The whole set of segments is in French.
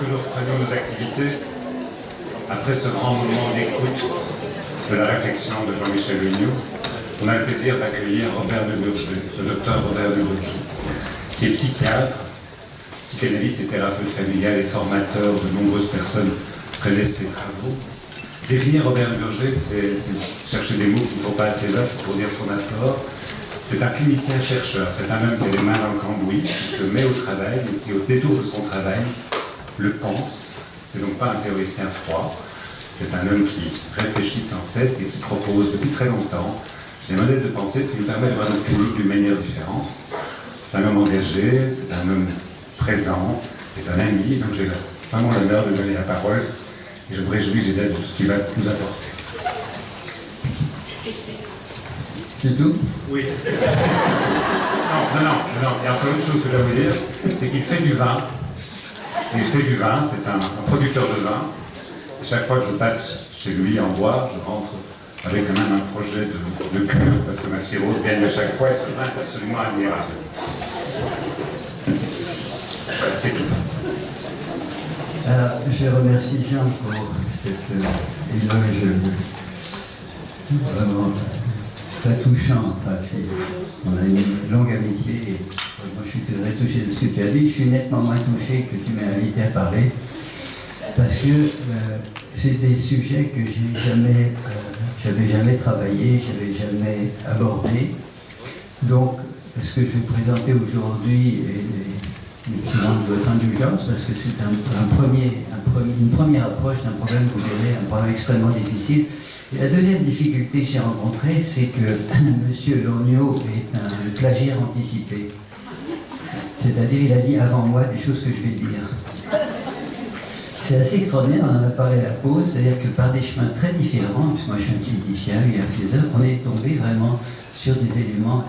que nous reprenions nos activités, après ce grand moment d'écoute de la réflexion de Jean-Michel Legnaud, on a le plaisir d'accueillir Robert de Burger, le docteur Robert de Burger, qui est psychiatre, psychanalyste et thérapeute familial et formateur de nombreuses personnes qui connaissent ses travaux. Définir Robert de Burger, c'est chercher des mots qui ne sont pas assez vastes pour dire son apport. C'est un clinicien-chercheur, c'est un homme qui a les mains dans le cambouis, qui se met au travail, et qui, au détour de son travail, le pense. C'est donc pas un théoricien froid, c'est un homme qui réfléchit sans cesse et qui propose depuis très longtemps des modèles de pensée, ce qui nous permet de voir notre public d'une manière différente. C'est un homme engagé, c'est un homme présent, c'est un ami, donc j'ai vraiment l'honneur de donner la parole et je me réjouis de tout ce qu'il va nous apporter. C'est tout? Oui. Non, il y a encore une chose que j'ai à vous dire, c'est qu'il fait du vin. Il fait du vin, c'est un producteur de vin. Et chaque fois que je passe chez lui en boire, je rentre avec quand même un projet de cure, parce que ma cirrhose gagne à chaque fois et ce vin est absolument admirable. Voilà, c'est tout. Alors, je remercie Jean pour cet éloge vraiment très touchant. Enfin, on a une longue amitié et moi je suis très touché de ce que tu as dit. Je suis nettement moins touché que tu m'as invité à parler parce que c'est des sujets que j'avais jamais travaillé, j'avais jamais abordé. Donc, ce que je vais présenter aujourd'hui est une grande indulgence parce que c'est une première approche d'un problème, vous verrez, un problème extrêmement difficile. Et la deuxième difficulté que j'ai rencontrée, c'est que M. Legnaud est un plagiaire anticipé. C'est-à-dire, il a dit avant moi des choses que je vais dire. C'est assez extraordinaire, on en a parlé à la pause, c'est-à-dire que par des chemins très différents, puisque moi je suis un clinicien, lui un philosophe, on est tombé vraiment sur des éléments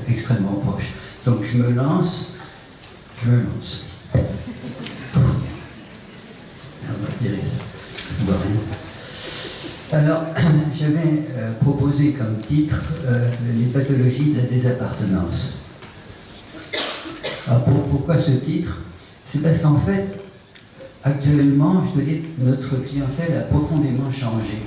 extrêmement proches. Donc je me lance. Alors, j'avais proposé comme titre les pathologies de la désappartenance. Alors pourquoi ce titre? C'est parce qu'en fait, actuellement, je dois dire que notre clientèle a profondément changé.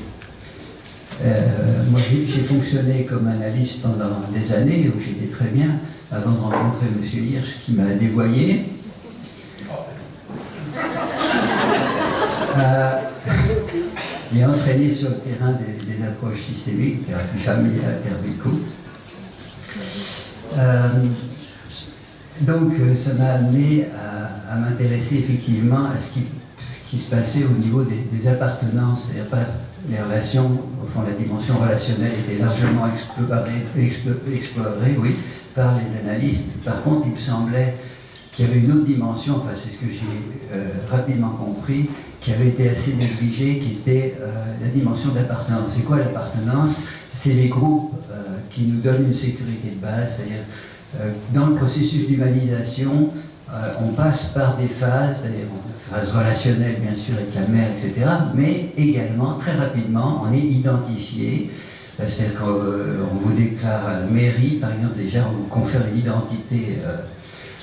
Moi, j'ai fonctionné comme analyste pendant des années, où j'étais très bien, avant de rencontrer M. Hirsch, qui m'a dévoyé. Et entraîné sur le terrain des approches systémiques, thérapie familiale, thérapie de couple. Donc, ça m'a amené à m'intéresser effectivement à ce qui se passait au niveau des appartenances, c'est-à-dire pas les relations, au fond la dimension relationnelle était largement explorée, oui, par les analystes. Par contre, il me semblait qu'il y avait une autre dimension, enfin c'est ce que j'ai rapidement compris, qui avait été assez négligée, qui était la dimension d'appartenance. C'est quoi l'appartenance? C'est les groupes qui nous donnent une sécurité de base, c'est-à-dire dans le processus d'humanisation, on passe par des phases, c'est-à-dire une phase relationnelle bien sûr avec la mère, etc., mais également, très rapidement, on est identifié, c'est-à-dire qu'on vous déclare à la mairie, par exemple, déjà on vous confère une identité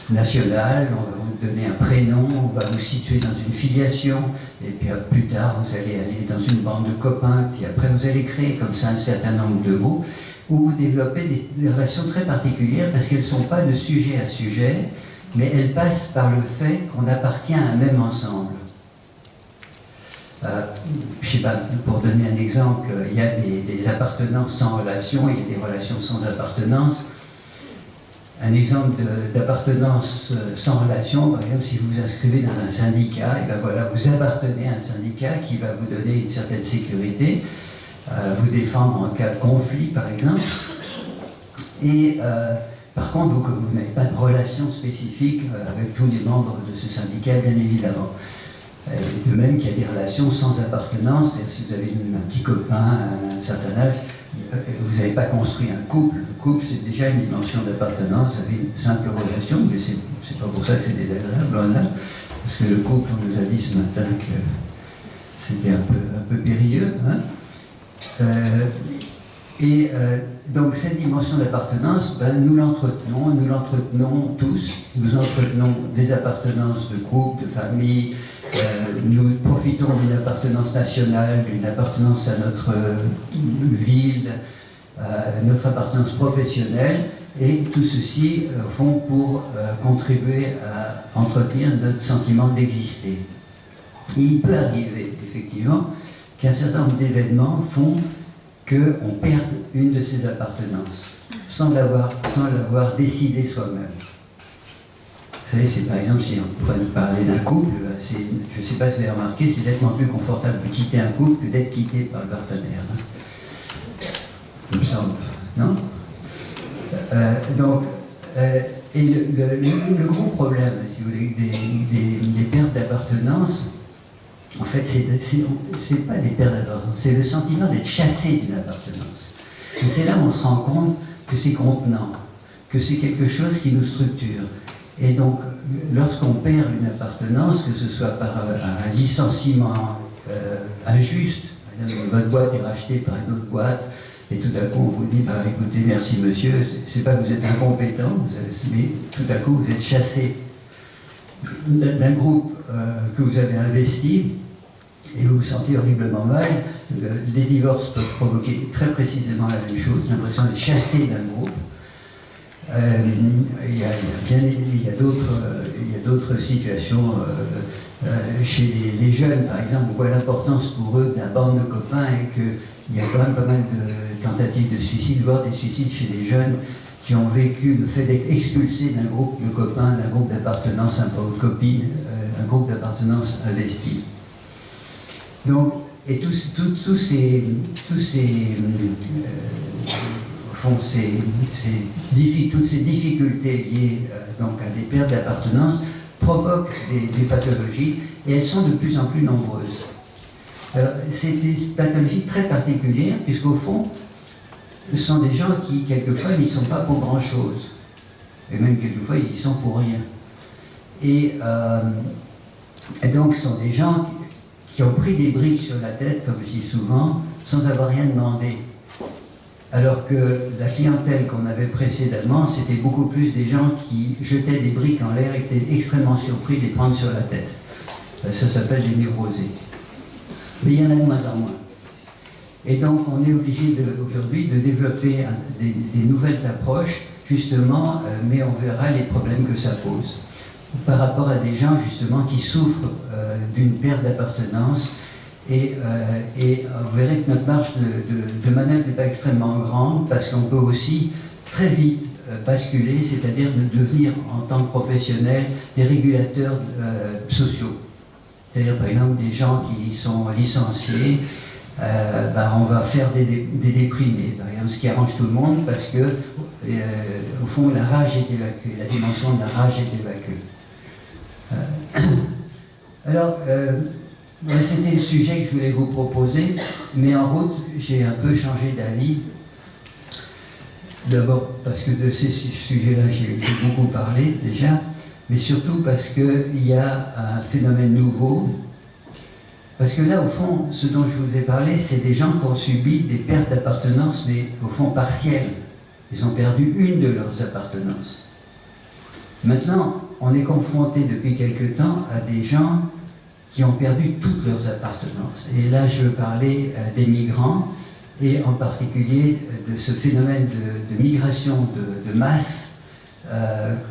nationale, on va vous donner un prénom, on va vous situer dans une filiation, et puis plus tard vous allez aller dans une bande de copains, puis après vous allez créer comme ça un certain nombre de groupes, où vous développez des relations très particulières, parce qu'elles ne sont pas de sujet à sujet, mais elles passent par le fait qu'on appartient à un même ensemble. Je ne sais pas, pour donner un exemple, il y a des appartenances sans relation, il y a des relations sans appartenance. Un exemple d'appartenance sans relation, par exemple, si vous vous inscrivez dans un syndicat, et ben voilà, vous appartenez à un syndicat qui va vous donner une certaine sécurité, vous défendre en cas de conflit, par exemple. Et par contre, vous n'avez pas de relation spécifique avec tous les membres de ce syndicat, bien évidemment. De même qu'il y a des relations sans appartenance, c'est-à-dire si vous avez un petit copain à un certain âge, vous n'avez pas construit un couple. Le couple, c'est déjà une dimension d'appartenance, vous avez une simple relation, mais c'est pas pour ça que c'est désagréable, loin de là, parce que le couple, on nous a dit ce matin que c'était un peu périlleux. Hein. Donc cette dimension d'appartenance, nous l'entretenons tous. Nous entretenons des appartenances de couple, de famille, nous profitons d'une appartenance nationale, d'une appartenance à notre ville, notre appartenance professionnelle, et tout ceci font pour contribuer à entretenir notre sentiment d'exister. Et il peut arriver, effectivement, qu'un certain nombre d'événements font qu'on perde une de ces appartenances, sans l'avoir décidé soi-même. Vous savez, c'est par exemple, si on pourrait nous parler d'un couple, je ne sais pas si vous avez remarqué, c'est nettement plus confortable de quitter un couple que d'être quitté par le partenaire. Il me semble, non? Et le gros problème, si vous voulez, des pertes d'appartenance, en fait, c'est pas des pertes d'appartenance, c'est le sentiment d'être chassé d'une appartenance. Et c'est là où on se rend compte que c'est contenant, que c'est quelque chose qui nous structure. Et donc, lorsqu'on perd une appartenance, que ce soit par un licenciement injuste, votre boîte est rachetée par une autre boîte, et tout à coup on vous dit, bah, écoutez, merci monsieur, c'est pas que vous êtes incompétent, mais tout à coup vous êtes chassé d'un groupe que vous avez investi, et vous vous sentez horriblement mal. Les divorces peuvent provoquer très précisément la même chose, l'impression d'être chassé d'un groupe. Il y a d'autres situations chez les jeunes, par exemple, on voit l'importance pour eux de la bande de copains et qu'il y a quand même pas mal de tentatives de suicide, voire des suicides chez les jeunes qui ont vécu le fait d'être expulsés d'un groupe de copains, d'un groupe d'appartenance, un peu de copines, un groupe d'appartenance investi. Donc, et toutes ces difficultés liées donc à des pertes d'appartenance provoquent des pathologies, et elles sont de plus en plus nombreuses. Alors, c'est des pathologies très particulières, puisqu'au fond, ce sont des gens qui, quelquefois, n'y sont pas pour grand-chose. Et même quelquefois, ils y sont pour rien. Et donc, ce sont des gens qui ont pris des briques sur la tête, comme je dis souvent, sans avoir rien demandé. Alors que la clientèle qu'on avait précédemment, c'était beaucoup plus des gens qui jetaient des briques en l'air et qui étaient extrêmement surpris de les prendre sur la tête. Ça s'appelle des névrosés. Mais il y en a de moins en moins. Et donc on est obligé aujourd'hui de développer des nouvelles approches, justement, mais on verra les problèmes que ça pose. Par rapport à des gens, justement, qui souffrent d'une perte d'appartenance. Et vous verrez que notre marge de manœuvre n'est pas extrêmement grande, parce qu'on peut aussi très vite basculer, c'est-à-dire de devenir en tant que professionnel des régulateurs sociaux. C'est-à-dire par exemple des gens qui sont licenciés, on va faire des déprimés, par exemple, ce qui arrange tout le monde parce que au fond la rage est évacuée, la dimension de la rage est évacuée. C'était le sujet que je voulais vous proposer, mais en route, j'ai un peu changé d'avis. D'abord parce que de ces sujets-là, j'ai beaucoup parlé déjà, mais surtout parce qu'il y a un phénomène nouveau. Parce que là, au fond, ce dont je vous ai parlé, c'est des gens qui ont subi des pertes d'appartenance, mais au fond partielles. Ils ont perdu une de leurs appartenances. Maintenant, on est confronté depuis quelque temps à des gens qui ont perdu toutes leurs appartenances. Et là, je veux parler des migrants, et en particulier de ce phénomène de migration de masse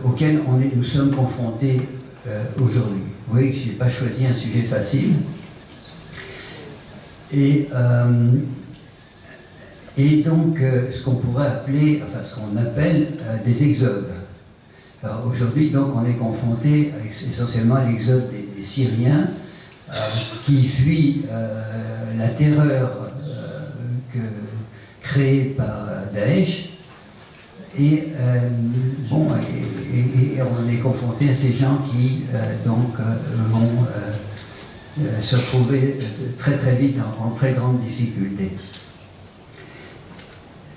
auquel nous sommes confrontés aujourd'hui. Vous voyez que je n'ai pas choisi un sujet facile. Et donc, ce qu'on pourrait appeler, enfin ce qu'on appelle des exodes. Alors aujourd'hui, donc, on est confronté essentiellement à l'exode des Syriens, qui fuient la terreur créée par Daesh, et on est confronté à ces gens qui vont se retrouver très très vite en très grande difficulté.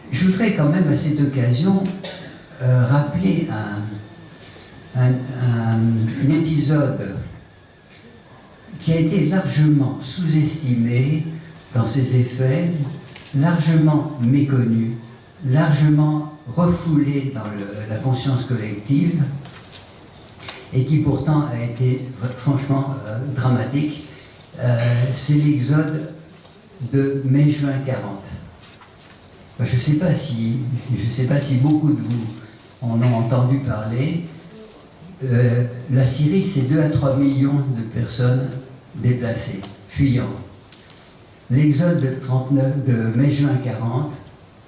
Je voudrais quand même à cette occasion rappeler un épisode qui a été largement sous-estimé dans ses effets, largement méconnu, largement refoulé dans la conscience collective, et qui pourtant a été franchement dramatique. C'est l'exode de mai-juin 40. Je ne sais pas si beaucoup de vous en ont entendu parler. La Syrie, c'est 2 à 3 millions de personnes déplacées, fuyant. L'exode de mai-juin 40,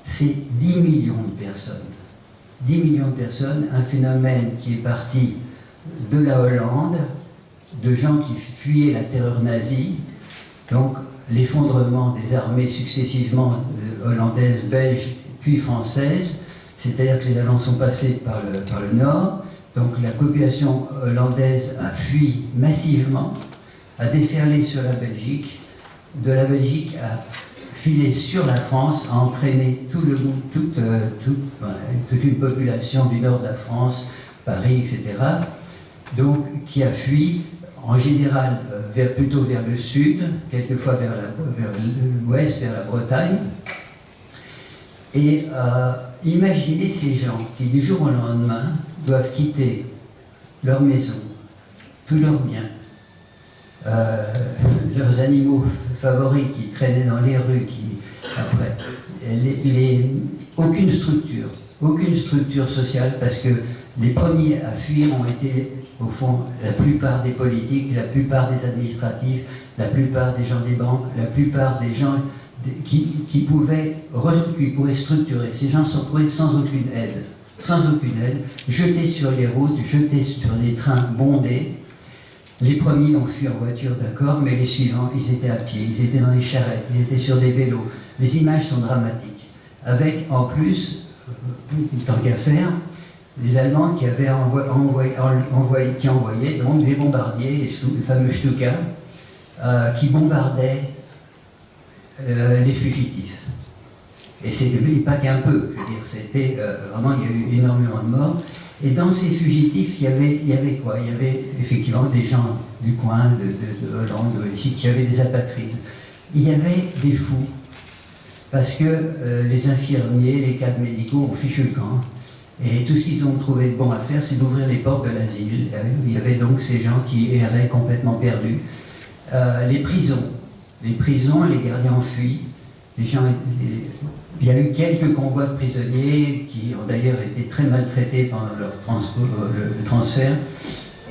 c'est 10 millions de personnes. 10 millions de personnes, un phénomène qui est parti de la Hollande, de gens qui fuyaient la terreur nazie, donc l'effondrement des armées successivement hollandaises, belges, puis françaises, c'est-à-dire que les Allemands sont passés par le nord, donc la population hollandaise a fui massivement, a déferlé sur la Belgique, de la Belgique a filé sur la France, a entraîné toute une population du nord de la France, Paris, etc., donc qui a fui en général plutôt vers le sud, quelquefois vers l'ouest, vers la Bretagne. Et imaginez ces gens qui du jour au lendemain doivent quitter leur maison, tous leurs biens, leurs animaux favoris qui traînaient dans les rues, aucune structure sociale, parce que les premiers à fuir ont été, au fond, la plupart des politiques, la plupart des administratifs, la plupart des gens des banques, la plupart des gens qui pouvaient structurer. Ces gens sont trouvés sans aucune aide, jetés sur les routes, jetés sur des trains bondés. Les premiers ont fui en voiture, d'accord, mais les suivants, ils étaient à pied, ils étaient dans les charrettes, ils étaient sur des vélos. Les images sont dramatiques. Avec, en plus, tant qu'à faire, les Allemands qui avaient envoyé donc des bombardiers, les fameux Stuka, qui bombardaient les fugitifs. Et pas qu'un peu, je veux dire, c'était vraiment, il y a eu énormément de morts. Et dans ces fugitifs, il y avait quoi? Il y avait effectivement des gens du coin, de Hollande, de Belgique, qui avaient des apatrides. Il y avait des fous, parce que les infirmiers, les cadres médicaux ont fichu le camp. Et tout ce qu'ils ont trouvé de bon à faire, c'est d'ouvrir les portes de l'asile. Il y avait donc ces gens qui erraient complètement perdus. Les prisons, les gardiens ont fui. Il y a eu quelques convois de prisonniers qui ont d'ailleurs été très maltraités pendant leur le transfert.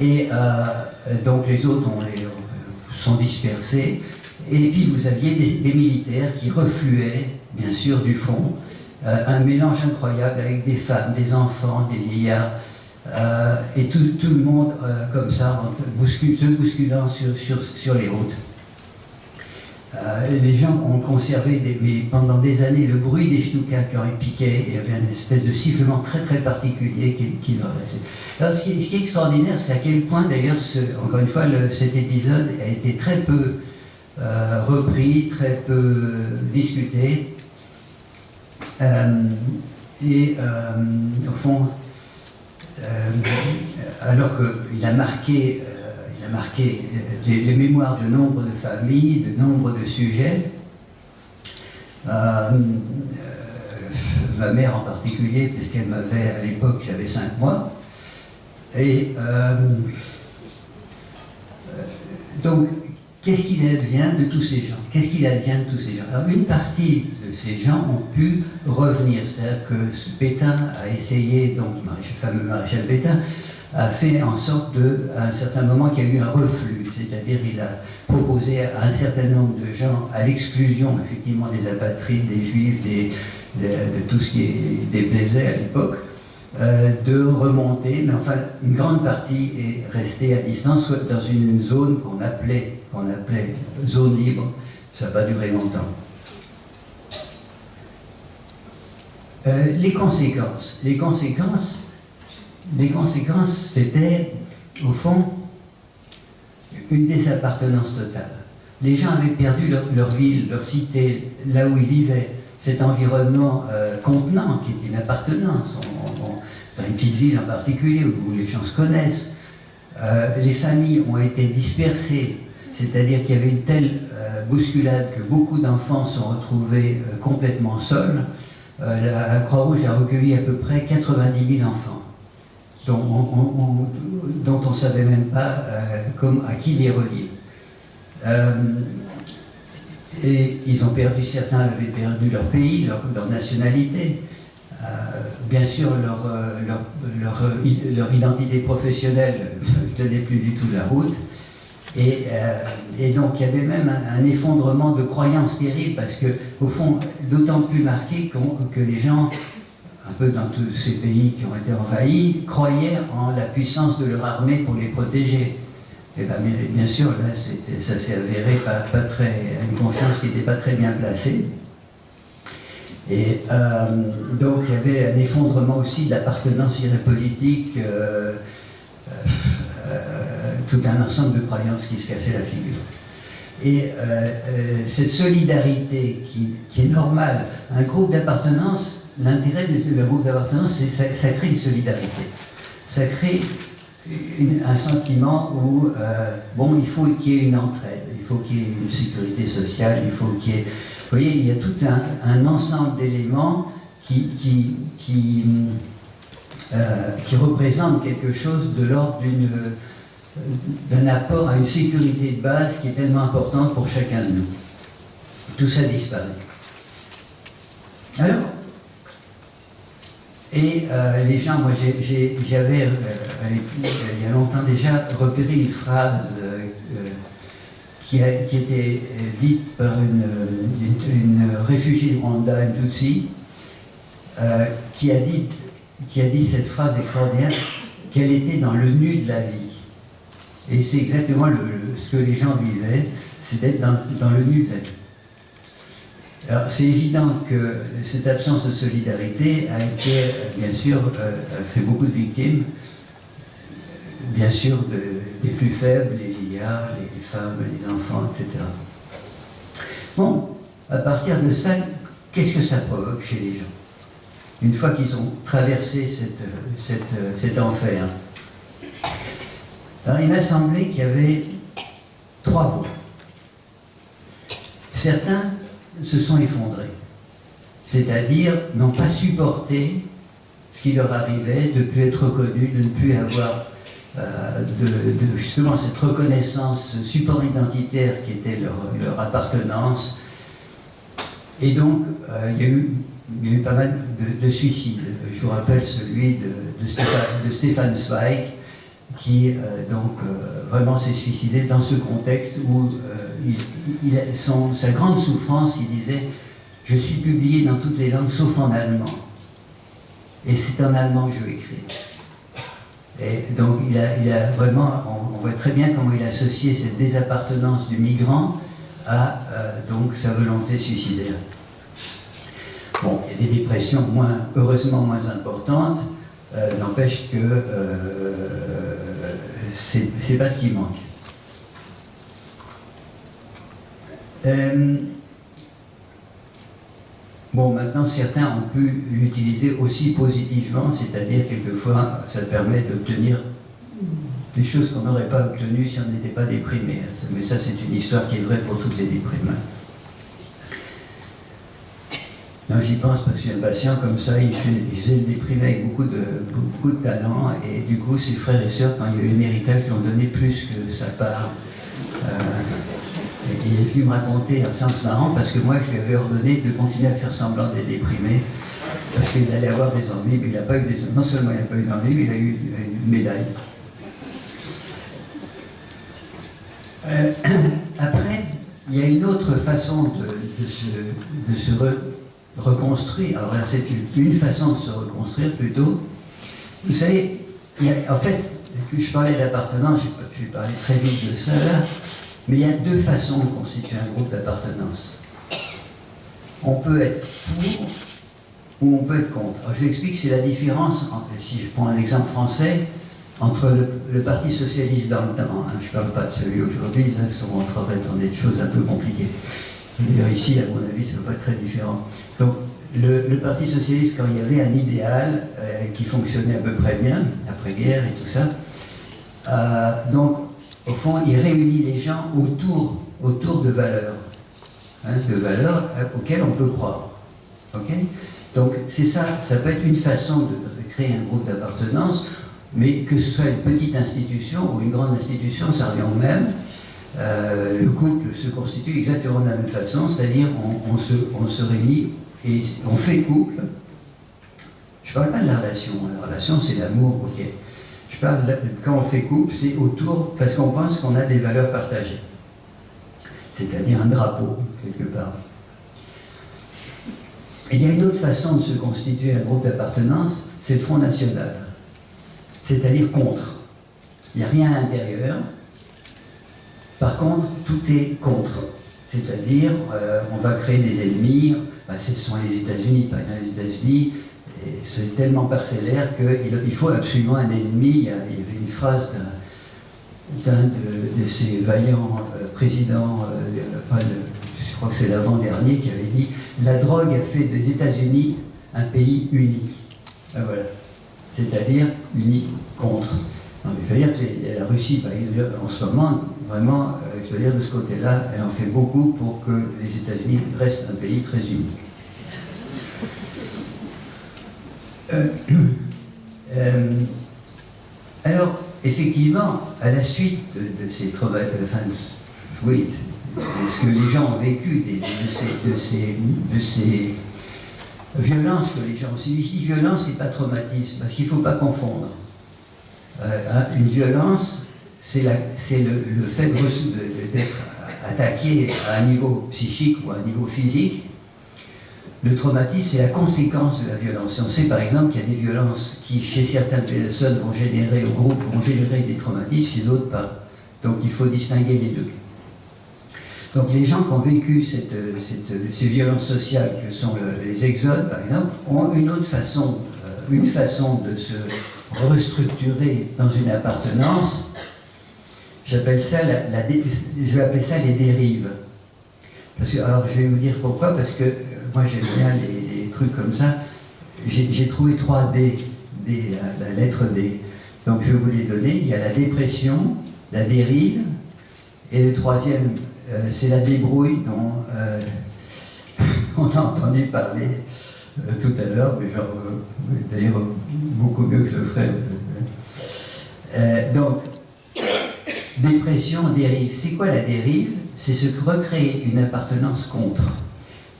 Et donc les autres sont dispersés. Et puis vous aviez des militaires qui refluaient, bien sûr, du fond. Un mélange incroyable avec des femmes, des enfants, des vieillards, et tout le monde comme ça, se bousculant sur les routes. Les gens ont conservé pendant des années le bruit des Stuka quand ils piquaient. Il y avait une espèce de sifflement très très particulier qui leur restait. Alors ce qui est extraordinaire, c'est à quel point d'ailleurs, encore une fois, cet épisode a été très peu repris, très peu discuté. Au fond, alors qu'il a marqué les mémoires de nombre de familles, de nombre de sujets. Ma mère en particulier, puisqu'elle m'avait, à l'époque, j'avais 5 mois. Et donc, qu'est-ce qu'il advient de tous ces gens? Alors, une partie de ces gens ont pu revenir. C'est-à-dire que Pétain a essayé, donc le fameux maréchal Pétain, a fait en sorte à un certain moment qu'il y a eu un reflux, c'est-à-dire il a proposé à un certain nombre de gens, à l'exclusion effectivement des apatrides, des juifs, de tout ce qui déplaisait à l'époque, de remonter, mais enfin une grande partie est restée à distance, soit dans une zone qu'on appelait zone libre. Ça n'a pas duré longtemps. Les conséquences, c'était, au fond, une désappartenance totale. Les gens avaient perdu leur ville, leur cité, là où ils vivaient, cet environnement contenant, qui est une appartenance, dans une petite ville en particulier, où les gens se connaissent. Les familles ont été dispersées, c'est-à-dire qu'il y avait une telle bousculade que beaucoup d'enfants sont retrouvés complètement seuls. La Croix-Rouge a recueilli à peu près 90 000 enfants dont on ne savait même pas à qui les relier. Et ils ont perdu, certains avaient perdu leur pays, leur nationalité, bien sûr leur identité professionnelle ne tenait plus du tout la route, et donc il y avait même un effondrement de croyances terribles, parce que au fond, d'autant plus marqué que les gens, un peu dans tous ces pays qui ont été envahis, croyaient en la puissance de leur armée pour les protéger. Et bien sûr, là, ça s'est avéré une confiance qui n'était pas très bien placée. Et donc, il y avait un effondrement aussi de l'appartenance politique, tout un ensemble de croyances qui se cassaient la figure. Et cette solidarité qui est normale, un groupe d'appartenance, l'intérêt d'un groupe d'appartenance, c'est que ça crée une solidarité. Ça crée un sentiment où, il faut qu'il y ait une entraide, il faut qu'il y ait une sécurité sociale, il faut qu'il y ait... Vous voyez, il y a tout un ensemble d'éléments qui représentent quelque chose de l'ordre d'un apport à une sécurité de base qui est tellement importante pour chacun de nous. Tout ça disparaît. Alors, et les gens, moi j'avais, il y a longtemps déjà, repéré une phrase qui était dite par une réfugiée de Rwanda, une Tutsi, qui a dit cette phrase extraordinaire, qu'elle était dans le nu de la vie. Et c'est exactement ce que les gens vivaient, c'est d'être dans le nu de la vie. Alors c'est évident que cette absence de solidarité a été, bien sûr, a fait beaucoup de victimes, bien sûr des plus faibles, les vieillards, les femmes, les enfants, etc. Bon, à partir de ça, qu'est-ce que ça provoque chez les gens? Une fois qu'ils ont traversé cet enfer. Alors il m'a semblé qu'il y avait trois voies. Certains se sont effondrés, c'est-à-dire n'ont pas supporté ce qui leur arrivait, de ne plus être reconnus, de ne plus avoir justement cette reconnaissance, ce support identitaire qui était leur appartenance. Et donc il y a eu pas mal de suicides. Je vous rappelle celui de Stefan Zweig, qui vraiment s'est suicidé dans ce contexte où sa grande souffrance, il disait « Je suis publié dans toutes les langues sauf en allemand. Et c'est en allemand que je vais écrire. » Et donc il a vraiment, on voit très bien comment il a associé cette désappartenance du migrant à donc sa volonté suicidaire. Bon, il y a des dépressions heureusement moins importantes, n'empêche que c'est pas ce qui manque. Bon, maintenant, certains ont pu l'utiliser aussi positivement, c'est-à-dire quelquefois, ça permet d'obtenir des choses qu'on n'aurait pas obtenues si on n'était pas déprimé. Mais ça, c'est une histoire qui est vraie pour toutes les déprimés. Non, j'y pense parce que j'ai un patient comme ça, il faisait le déprimé avec beaucoup de talent, et du coup, ses frères et sœurs, quand il y a eu un héritage, lui ont donné plus que sa part. Il est venu me raconter un sens marrant parce que moi je lui avais ordonné de continuer à faire semblant d'être déprimé parce qu'il allait avoir des ennuis, mais il n'a pas eu des ennuis. Non seulement il n'a pas eu d'ennuis, mais il a eu une médaille. Après, il y a une autre façon de se reconstruire. Alors là, c'est une façon de se reconstruire plutôt. Vous savez, en fait, je parlais d'appartenance, je vais parler très vite de ça là. Mais il y a deux façons de constituer un groupe d'appartenance. On peut être pour ou on peut être contre. Alors, je vous explique, c'est la différence, si je prends un exemple français, entre le Parti Socialiste dans le temps, je ne parle pas de celui aujourd'hui, là, ça rentrerait dans des choses un peu compliquées. D'ailleurs, ici, à mon avis, ça ne va pas être très différent. Donc, le Parti Socialiste, quand il y avait un idéal qui fonctionnait à peu près bien, après-guerre et tout ça, donc, au fond, il réunit les gens autour de valeurs, de valeurs auxquelles on peut croire. Okay, donc c'est ça, ça peut être une façon de créer un groupe d'appartenance mais que ce soit une petite institution ou une grande institution, ça revient au même. Le couple se constitue exactement de la même façon, c'est-à-dire on se réunit et on fait couple. Je ne parle pas de la relation c'est l'amour, ok. Je parle quand on fait couple, c'est autour, parce qu'on pense qu'on a des valeurs partagées. C'est-à-dire un drapeau, quelque part. Et il y a une autre façon de se constituer un groupe d'appartenance, c'est le Front National. C'est-à-dire contre. Il n'y a rien à l'intérieur. Par contre, tout est contre. C'est-à-dire, on va créer des ennemis. Ce sont les États-Unis. Par exemple, les États-Unis, c'est tellement parcellaire qu'il faut absolument un ennemi. Il y avait une phrase d'un de ces vaillants présidents, je crois que c'est l'avant-dernier, qui avait dit « La drogue a fait des États-Unis un pays uni ». Ben voilà. C'est-à-dire uni contre. Donc, il faut dire que la Russie, en ce moment, vraiment, je veux dire, de ce côté-là, elle en fait beaucoup pour que les États-Unis restent un pays très uni. Alors, effectivement, à la suite de ces oui, de ce que les gens ont vécu, de ces violences que les gens ont subies. Je dis violence et pas traumatisme, parce qu'il ne faut pas confondre. Une violence, c'est le fait d'être attaqué à un niveau psychique ou à un niveau physique. Le traumatisme, c'est la conséquence de la violence. On sait par exemple qu'il y a des violences qui, chez certaines personnes, vont générer, au groupe, vont générer des traumatismes, chez d'autres pas. Donc il faut distinguer les deux. Donc les gens qui ont vécu ces violences sociales que sont les exodes, par exemple, ont une autre façon, une façon de se restructurer dans une appartenance. J'appelle ça je vais appeler ça les dérives. Parce que, alors je vais vous dire pourquoi, parce que moi j'aime bien les trucs comme ça. J'ai trouvé 3 D, la lettre D. Donc je vais vous les donner. Il y a la dépression, la dérive, et le troisième, c'est la débrouille dont on a entendu parler tout à l'heure, mais d'ailleurs beaucoup mieux que je le ferai. Donc, dépression, dérive. C'est quoi la dérive? C'est se recréer une appartenance contre.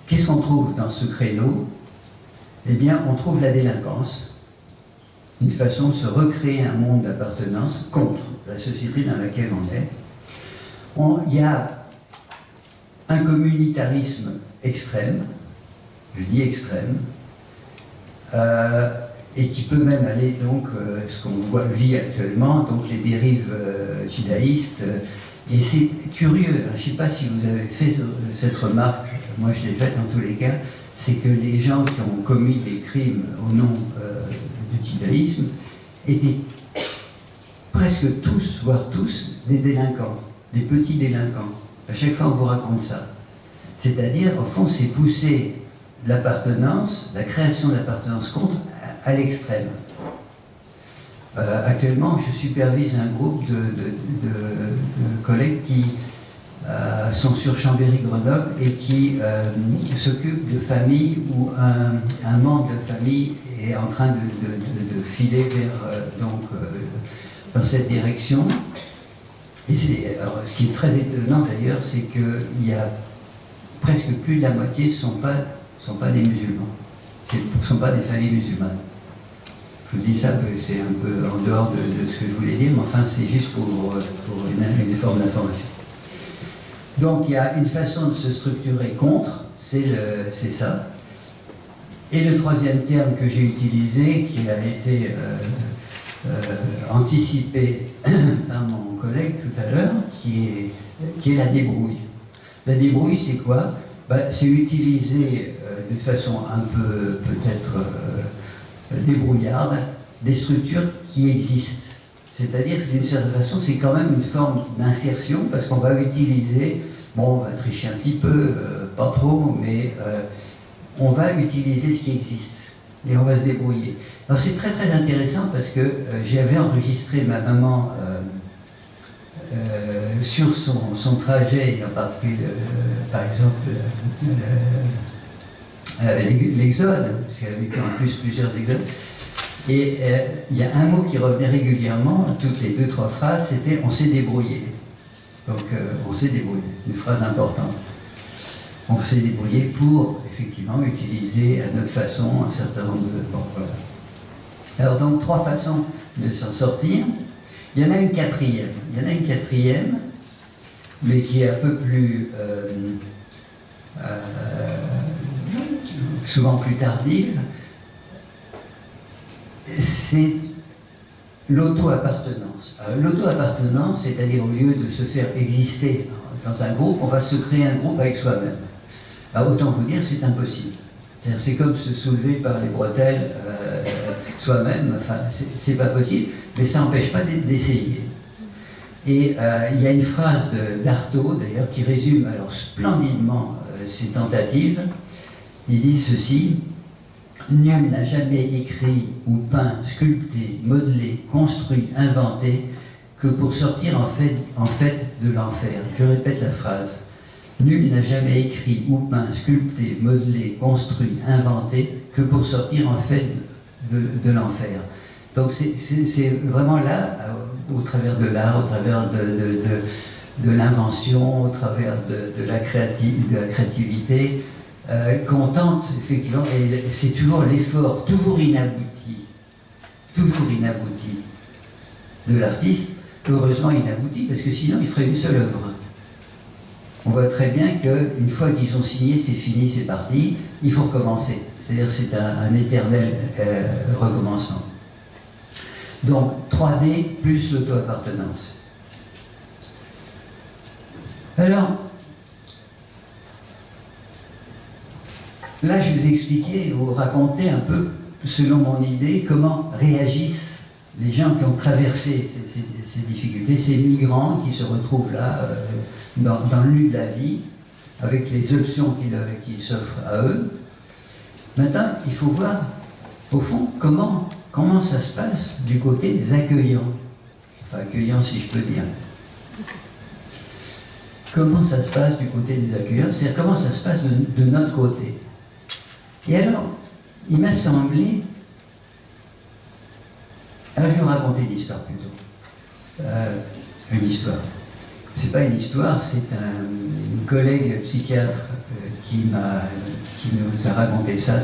Qu'est-ce qu'on trouve dans ce créneau? Eh bien, on trouve la délinquance, une façon de se recréer un monde d'appartenance contre la société dans laquelle on est. Il y a un communautarisme extrême, je dis extrême, et qui peut même aller, donc, ce qu'on vit actuellement, donc les dérives judaïstes. Et c'est curieux, je ne sais pas si vous avez fait cette remarque, moi je l'ai faite dans tous les cas, c'est que les gens qui ont commis des crimes au nom du judaïsme étaient presque tous, voire tous, des délinquants, des petits délinquants. À chaque fois on vous raconte ça. C'est-à-dire, au fond, c'est pousser l'appartenance, la création d'appartenance contre à l'extrême. Actuellement, je supervise un groupe de collègues qui sont sur Chambéry-Grenoble et qui s'occupent de familles où un membre de famille est en train de filer vers, dans cette direction. Et alors, ce qui est très étonnant d'ailleurs, c'est qu'il y a presque plus de la moitié ne sont pas des musulmans, ne sont pas des familles musulmanes. Je vous dis ça parce que c'est un peu en dehors de ce que je voulais dire, mais enfin c'est juste pour une forme d'information. Donc il y a une façon de se structurer contre, c'est ça. Et le troisième terme que j'ai utilisé, qui a été anticipé par mon collègue tout à l'heure, qui est la débrouille. La débrouille, c'est quoi? C'est utiliser de façon un peu peut-être débrouillarde des structures qui existent. C'est-à-dire que d'une certaine façon, c'est quand même une forme d'insertion parce qu'on va utiliser, bon, on va tricher un petit peu, pas trop, mais on va utiliser ce qui existe et on va se débrouiller. Alors c'est très très intéressant parce que j'avais enregistré ma maman sur son trajet, en particulier, par exemple, l'exode, parce qu'elle a vécu en plus plusieurs exodes. Et il y a un mot qui revenait régulièrement, toutes les 2-3 phrases, c'était « on s'est débrouillé ». Donc on s'est débrouillé, une phrase importante. On s'est débrouillé pour, effectivement, utiliser à notre façon un certain nombre de... Bon, voilà. Alors donc 3 façons de s'en sortir. Il y en a une quatrième. Il y en a une quatrième, mais qui est un peu plus... souvent plus tardive. C'est l'auto-appartenance. L'auto-appartenance, c'est-à-dire au lieu de se faire exister dans un groupe, on va se créer un groupe avec soi-même. Alors autant vous dire, c'est impossible. C'est comme se soulever par les bretelles soi-même, enfin, c'est pas possible, mais ça n'empêche pas d'essayer. Et il y a une phrase d'Artaud, d'ailleurs, qui résume alors splendidement ces tentatives. Il dit ceci: nul n'a jamais écrit ou peint, sculpté, modelé, construit, inventé que pour sortir en fait de l'enfer. Je répète la phrase. Nul n'a jamais écrit ou peint, sculpté, modelé, construit, inventé que pour sortir en fait de l'enfer. Donc c'est vraiment là, au travers de l'art, au travers de l'invention, au travers de la créativité, qu'on tente effectivement, et c'est toujours l'effort, toujours inabouti de l'artiste, heureusement inabouti, parce que sinon il ferait une seule œuvre. On voit très bien qu'une fois qu'ils ont signé, c'est fini, c'est parti, il faut recommencer. C'est-à-dire c'est un éternel recommencement. Donc 3D plus l'auto-appartenance. Alors, là je vous ai expliqué, vous racontez un peu, selon mon idée, comment réagissent les gens qui ont traversé ces difficultés, ces migrants qui se retrouvent là, dans le nu de la vie, avec les options qui s'offrent à eux. Maintenant, il faut voir, au fond, comment ça se passe du côté des accueillants. Enfin, accueillants, si je peux dire. Comment ça se passe du côté des accueillants, c'est-à-dire comment ça se passe de notre côté. Et alors, il m'a semblé... Alors, je vais vous raconter une histoire plutôt. Une histoire. C'est pas une histoire, c'est une collègue psychiatre qui nous a raconté ça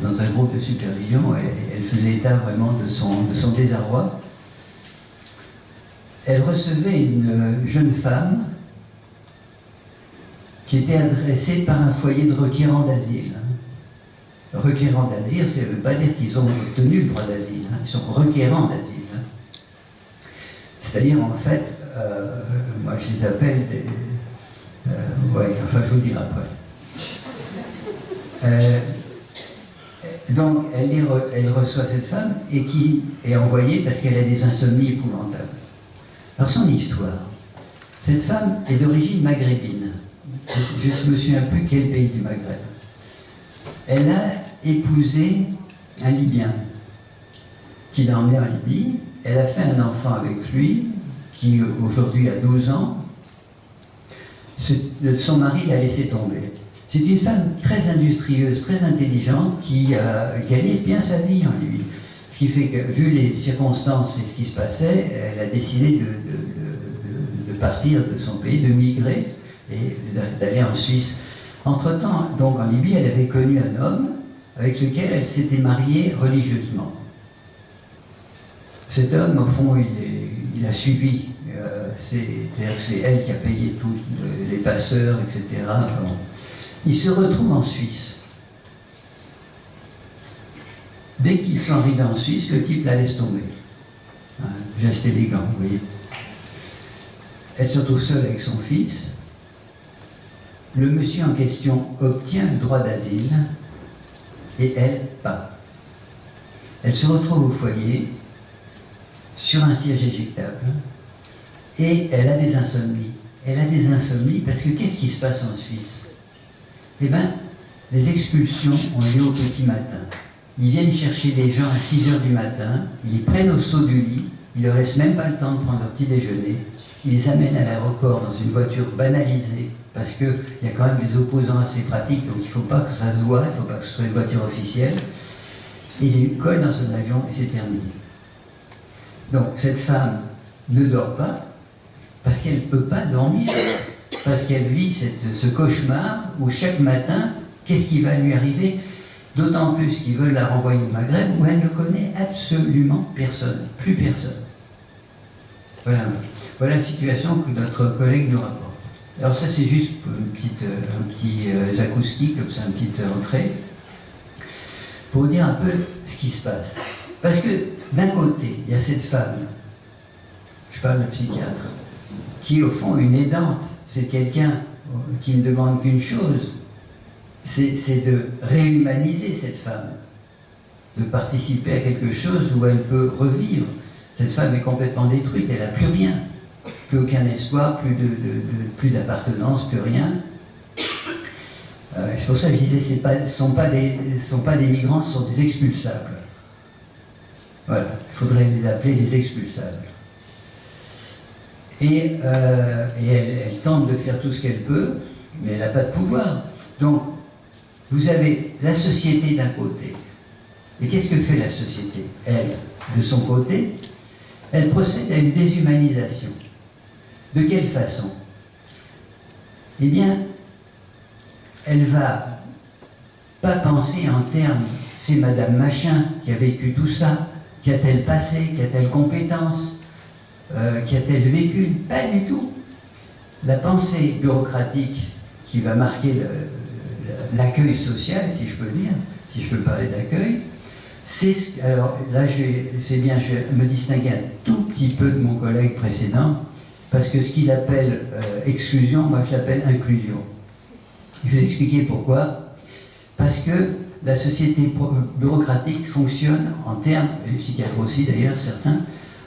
dans un groupe de supervision. Elle faisait état vraiment de son désarroi. Elle recevait une jeune femme qui était adressée par un foyer de requérants d'asile. Requérants d'asile, ça ne veut pas dire qu'ils ont obtenu le droit d'asile, ils sont requérants d'asile. C'est-à-dire, en fait, moi je les appelle des... ouais, enfin je vous le dirai après. Donc, elle reçoit cette femme et qui est envoyée parce qu'elle a des insomnies épouvantables. Alors, son histoire, cette femme est d'origine maghrébine. Je ne me souviens plus quel pays du Maghreb. Elle a épousé un Libyen qui l'a emmené en Libye. Elle a fait un enfant avec lui qui aujourd'hui a 12 ans. Son mari l'a laissé tomber. C'est une femme très industrieuse, très intelligente qui a gagné bien sa vie en Libye. Ce qui fait que, vu les circonstances et ce qui se passait, elle a décidé de partir de son pays, de migrer et d'aller en Suisse. Entre-temps, donc en Libye, elle avait connu un homme avec lequel elle s'était mariée religieusement. Cet homme, au fond, il a suivi. C'est-à-dire que c'est elle qui a payé tous les passeurs, etc. Bon. Il se retrouve en Suisse. Dès qu'ils sont arrivés en Suisse, le type la laisse tomber. Un geste élégant, vous voyez. Elle se retrouve seule avec son fils. Le monsieur en question obtient le droit d'asile et elle, pas. Elle se retrouve au foyer, sur un siège éjectable, et elle a des insomnies. Elle a des insomnies parce que qu'est-ce qui se passe en Suisse? Eh bien, les expulsions ont lieu au petit matin. Ils viennent chercher les gens à 6 h du matin, ils les prennent au saut du lit, ils ne leur laissent même pas le temps de prendre leur petit déjeuner, ils les amènent à l'aéroport dans une voiture banalisée, parce qu'il y a quand même des opposants assez pratiques, donc il ne faut pas que ça se voie, il ne faut pas que ce soit une voiture officielle. et il colle dans son avion et c'est terminé. Donc cette femme ne dort pas parce qu'elle ne peut pas dormir, parce qu'elle vit ce cauchemar où chaque matin, qu'est-ce qui va lui arriver? D'autant plus qu'ils veulent la renvoyer au Maghreb où elle ne connaît absolument personne, plus personne. Voilà la situation que notre collègue nous rapporte. Alors ça c'est juste un petit acoustique, comme ça, une petite entrée, pour vous dire un peu ce qui se passe. Parce que d'un côté, il y a cette femme, je parle de psychiatre, qui est au fond une aidante, c'est quelqu'un qui ne demande qu'une chose, c'est de réhumaniser cette femme, de participer à quelque chose où elle peut revivre. Cette femme est complètement détruite, elle n'a plus rien, plus aucun espoir, plus d'appartenance, plus rien. C'est pour ça que je disais, ce ne sont pas des migrants, ce sont des expulsables. Voilà, il faudrait les appeler les expulsables. Et elle tente de faire tout ce qu'elle peut, mais elle n'a pas de pouvoir. Donc, vous avez la société d'un côté. Et qu'est-ce que fait la société? Elle, de son côté, elle procède à une déshumanisation. De quelle façon? Eh bien, elle va pas penser en termes, c'est Madame Machin qui a vécu tout ça, qui a-t-elle passé, qui a-t-elle compétence, qui a-t-elle vécu? Pas du tout. La pensée bureaucratique qui va marquer l'accueil social, si je peux dire, si je peux parler d'accueil, alors là, c'est bien, je vais me distinguer un tout petit peu de mon collègue précédent, parce que ce qu'il appelle exclusion, moi je l'appelle inclusion. Je vais vous expliquer pourquoi. Parce que la société bureaucratique fonctionne en termes, les psychiatres aussi d'ailleurs, certains,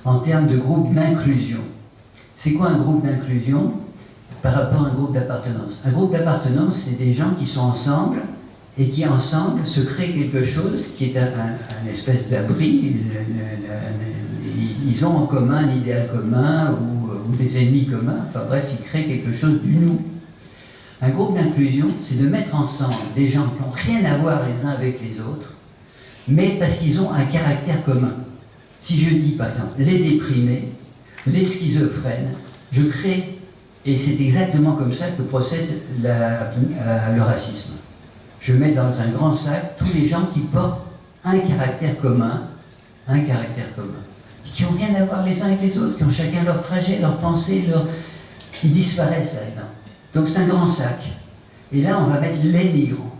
en termes de groupe d'inclusion. C'est quoi un groupe d'inclusion par rapport à un groupe d'appartenance? Un groupe d'appartenance, c'est des gens qui sont ensemble et qui ensemble se créent quelque chose qui est un espèce d'abri. Ils ont en commun un idéal commun ou des ennemis communs. Enfin bref, ils créent quelque chose du nous. Un groupe d'inclusion, c'est de mettre ensemble des gens qui n'ont rien à voir les uns avec les autres, mais parce qu'ils ont un caractère commun. Si je dis par exemple les déprimés, les schizophrènes, je crée, et c'est exactement comme ça que procède le racisme. Je mets dans un grand sac tous les gens qui portent un caractère commun, qui n'ont rien à voir les uns avec les autres, qui ont chacun leur trajet, leur pensée, ils disparaissent là-dedans. Donc c'est un grand sac. Et là, on va mettre les migrants.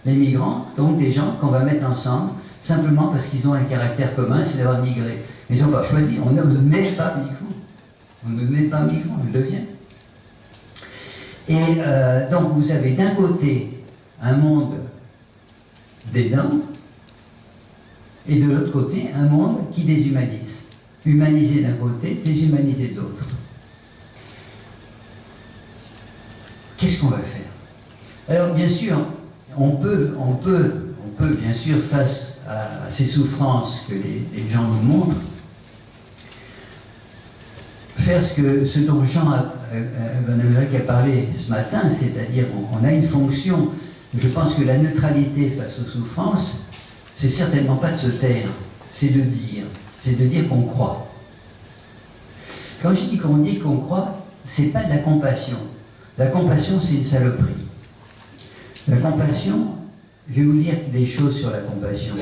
Les migrants, donc des gens qu'on va mettre ensemble, simplement parce qu'ils ont un caractère commun, c'est d'avoir migré. Mais ils n'ont pas choisi, on ne naît pas migrant. On ne naît pas migrant, on le devient. Et donc vous avez d'un côté un monde d'aidants, et de l'autre côté un monde qui déshumanise. Humaniser d'un côté, déshumaniser de l'autre. Qu'est-ce qu'on va faire? Alors bien sûr, on peut bien sûr, face à ces souffrances que les gens nous montrent, faire ce dont Jean Van Amerik a parlé ce matin, c'est-à-dire on a une fonction. Je pense que la neutralité face aux souffrances, c'est certainement pas de se taire, c'est de dire qu'on croit. Quand je dis qu'on croit, c'est pas de la compassion. La compassion, c'est une saloperie. La compassion, je vais vous dire des choses sur la compassion.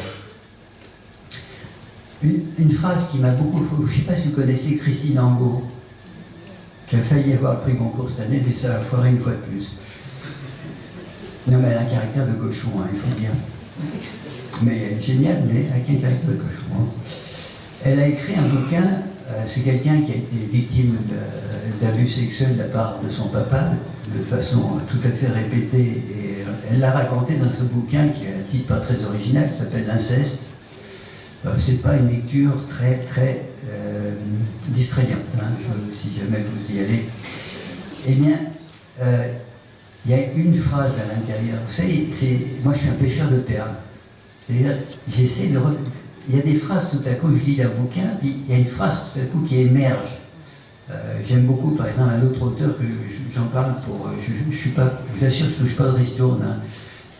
Une phrase qui m'a beaucoup... Je ne sais pas si vous connaissez Christine Angot, qui a failli avoir le prix Goncourt cette année, mais ça a foiré une fois de plus. Non, mais elle a un caractère de cochon, hein, il faut dire. Mais génial, mais avec un caractère de cochon. Hein. Elle a écrit un bouquin, c'est quelqu'un qui a été victime d'abus sexuels de la part de son papa, de façon tout à fait répétée, et elle l'a raconté dans ce bouquin qui a un titre pas très original, qui s'appelle L'inceste. C'est pas une lecture très distrayante, hein, si jamais vous y allez. Eh bien, il y a une phrase à l'intérieur. Vous savez, moi je suis un pêcheur de perles. C'est-à-dire, j'essaie de... Il y a des phrases tout à coup, je lis un bouquin, puis il y a une phrase tout à coup qui émerge. J'aime beaucoup, par exemple, un autre auteur que j'en parle pour... je vous assure, je ne touche pas de ristourne, hein,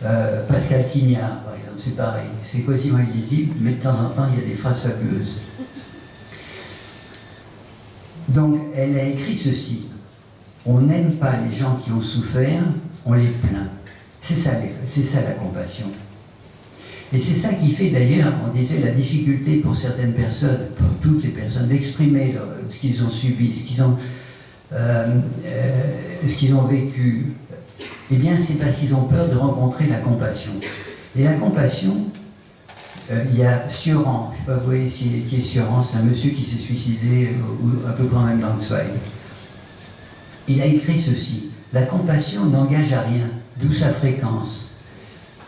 Pascal Quignard, par exemple, c'est pareil, c'est quasiment illisible, mais de temps en temps, il y a des phrases fabuleuses. Donc, elle a écrit ceci. On n'aime pas les gens qui ont souffert, on les plaint. C'est ça la compassion. Et c'est ça qui fait d'ailleurs, on disait, la difficulté pour certaines personnes, pour toutes les personnes, d'exprimer ce qu'ils ont subi, ce qu'ils ont vécu. Eh bien, c'est parce qu'ils ont peur de rencontrer la compassion. Et la compassion, il y a Sioran, je ne sais pas, vous voyez qui est Sioran, c'est un monsieur qui s'est suicidé à peu près en même temps que Zweig. Il a écrit ceci: la compassion n'engage à rien, d'où sa fréquence.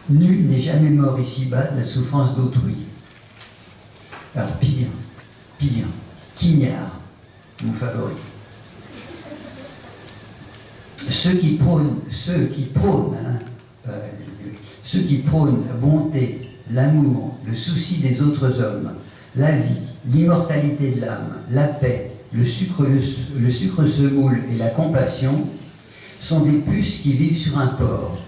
Nul n'est jamais mort ici-bas de la souffrance d'autrui. Alors, pire, Quignard, mon favori. Ceux qui prônent la bonté, l'amour, le souci des autres hommes, la vie, l'immortalité de l'âme, la paix, le sucre semoule et la compassion sont des puces qui vivent sur un porc.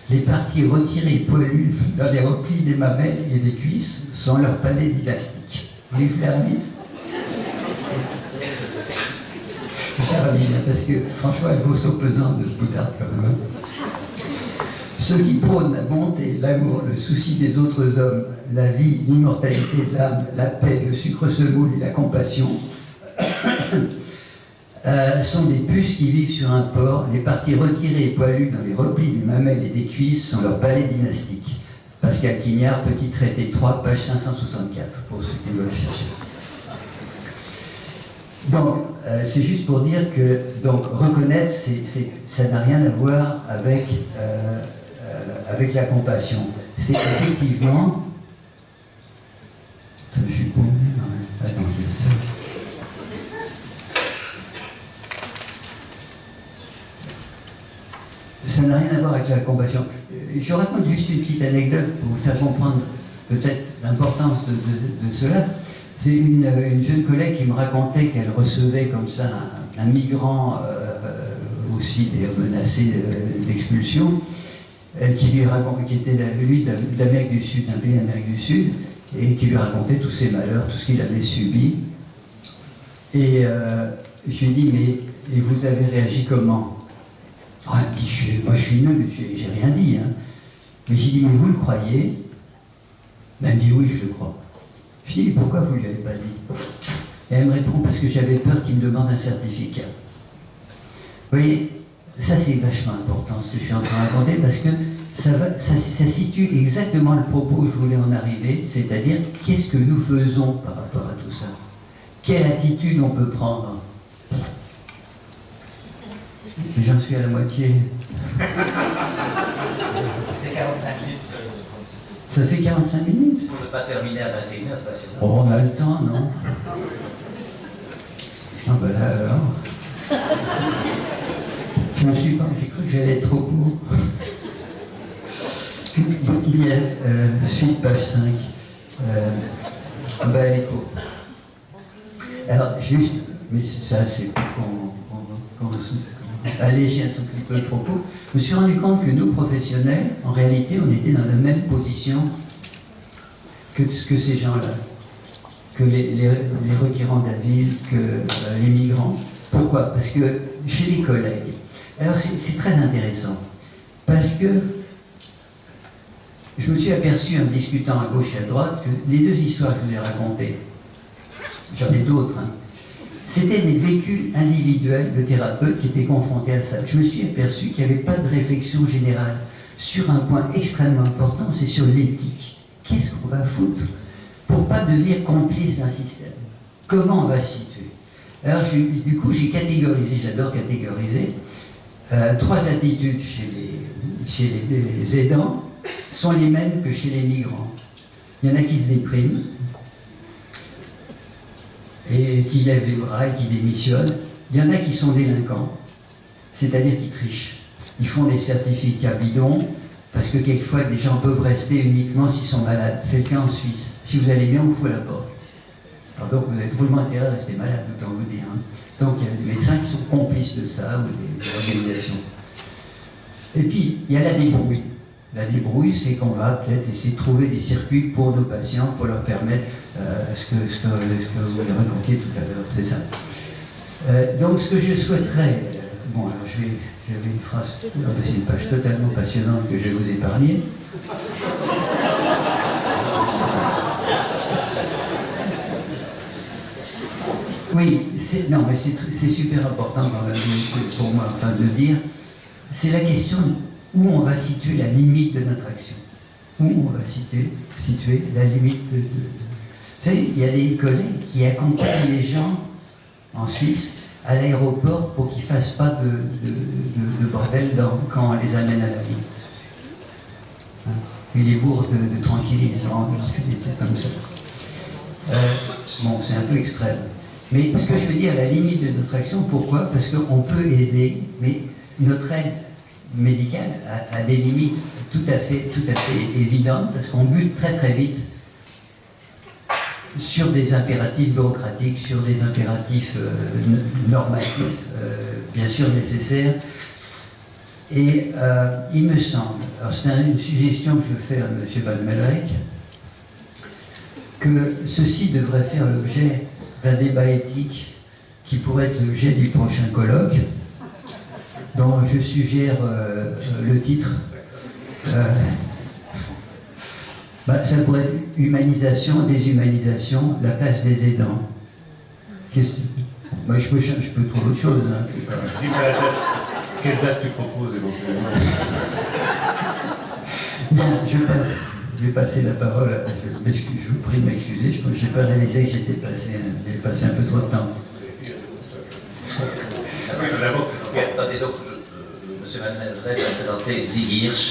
Les parties retirées poilues dans les replis des mamelles et des cuisses sont leur palais dynastique. Vous voulez que je la relise ? Charlie, parce que franchement, elle vaut son pesant de boutade quand même. Ceux qui prônent la bonté, l'amour, le souci des autres hommes, la vie, l'immortalité de l'âme, la paix, le sucre semoule et la compassion sont des puces qui vivent sur un porc. Les parties retirées et poilues dans les replis des mamelles et des cuisses sont leur palais dynastique. Pascal Quignard, petit traité 3, page 564, pour ceux qui veulent chercher. Donc, c'est juste pour dire que reconnaître, ça n'a rien à voir avec la compassion. C'est effectivement... Je suis paumé, non, attends, je le sais. Ça n'a rien à voir avec la compassion. Je raconte juste une petite anecdote pour vous faire comprendre peut-être l'importance de cela. C'est une jeune collègue qui me racontait qu'elle recevait comme ça un migrant aussi menacé d'expulsion, qui était lui d'Amérique du Sud, d'un pays d'Amérique du Sud, et qui lui racontait tous ses malheurs, tout ce qu'il avait subi. Et je lui ai dit, mais et vous avez réagi comment? Oh, elle me dit, moi je suis nul, j'ai rien dit. Hein. Mais j'ai dit, mais vous le croyez? Elle me dit, oui, je le crois. Je dis, mais pourquoi vous ne lui avez pas dit? Et elle me répond, parce que j'avais peur qu'il me demande un certificat. Vous voyez, ça c'est vachement important ce que je suis en train de raconter, parce que ça situe exactement le propos où je voulais en arriver, c'est-à-dire qu'est-ce que nous faisons par rapport à tout ça? Quelle attitude on peut prendre? J'en suis à la moitié. C'est 45 minutes. Ça fait 45 minutes? Pour ne pas terminer à 21h, c'est passionnant. Oh, on a le temps, non? Ah ben là alors. Je me suis pas, j'ai cru que j'allais être trop court. Bien, suite, page 5. Ben elle est courte. Alors, juste, mais ça c'est pour qu'on alléger un tout petit peu le propos. Je me suis rendu compte que nous, professionnels, en réalité, on était dans la même position que ces gens-là, que les requérants d'asile, que les migrants. Pourquoi? Parce que chez les collègues, alors c'est très intéressant, parce que je me suis aperçu en discutant à gauche et à droite que les deux histoires que je vous ai racontées, j'en ai d'autres, hein, c'était des vécus individuels de thérapeutes qui étaient confrontés à ça. Je me suis aperçu qu'il n'y avait pas de réflexion générale sur un point extrêmement important, c'est sur l'éthique. Qu'est-ce qu'on va foutre pour ne pas devenir complice d'un système? Comment on va se situer? Alors du coup j'ai catégorisé, j'adore catégoriser, 3 attitudes chez les aidants sont les mêmes que chez les migrants. Il y en a qui se dépriment, et qui lèvent les bras et qui démissionnent. Il y en a qui sont délinquants, c'est-à-dire qui trichent. Ils font des certificats bidons, parce que quelquefois des gens peuvent rester uniquement s'ils sont malades. C'est le cas en Suisse. Si vous allez bien, on vous fout à la porte. Alors donc vous avez drôlement intérêt à rester malade, autant vous dire. Hein. Donc il y a des médecins qui sont complices de ça, ou des organisations. Et puis, il y a la débrouille. la débrouille, c'est qu'on va peut-être essayer de trouver des circuits pour nos patients, pour leur permettre ce que vous racontiez tout à l'heure, c'est ça. Donc ce que je souhaiterais, bon alors j'avais une phrase, c'est une page totalement passionnante que je vais vous épargner. Oui, non mais c'est super important quand même pour moi enfin, de dire, c'est la question où on va situer la limite de notre action. Où on va situer la limite de... Vous savez, il y a des collègues qui accompagnent les gens en Suisse à l'aéroport pour qu'ils ne fassent pas de bordel quand on les amène à la ligne. Hein? Ils les bourrent de tranquillisants, c'est comme ça. Bon, c'est un peu extrême. Mais ce que je veux dire, la limite de notre action, pourquoi? Parce qu'on peut aider, mais notre aide médicale a des limites tout à fait évidentes, parce qu'on bute très très vite sur des impératifs bureaucratiques, sur des impératifs normatifs, bien sûr nécessaires. Et il me semble, alors c'est une suggestion que je fais à M. Van Melreyck, que ceci devrait faire l'objet d'un débat éthique qui pourrait être l'objet du prochain colloque, dont je suggère le titre. Ça pourrait être humanisation, déshumanisation, la place des aidants. Moi, je peux trouver autre chose. Hein, quelle date tu proposes éventuellement? Bien, je vais passer la parole. Je vous prie de m'excuser, je n'ai pas réalisé que j'étais passé un peu trop de temps. Attendez, donc, M. Van Melreyck va présenter Zig Hirsch.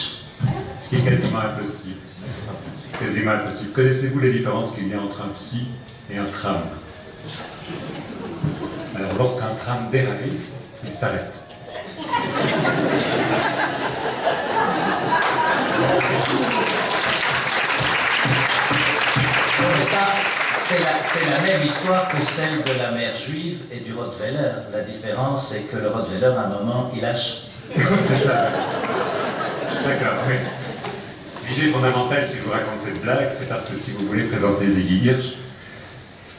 Ce qui est quasiment impossible. Quasiment impossible. Connaissez-vous les différences qu'il y a entre un psy et un tram? Alors, lorsqu'un tram déraille, il s'arrête. Mais ça, c'est la même histoire que celle de la mère juive et du Rottweiler. La différence, c'est que le Rottweiler, à un moment, il lâche. C'est ça. D'accord, oui. L'idée fondamentale, si je vous raconte cette blague, c'est parce que si vous voulez présenter Ziggy Hirsch,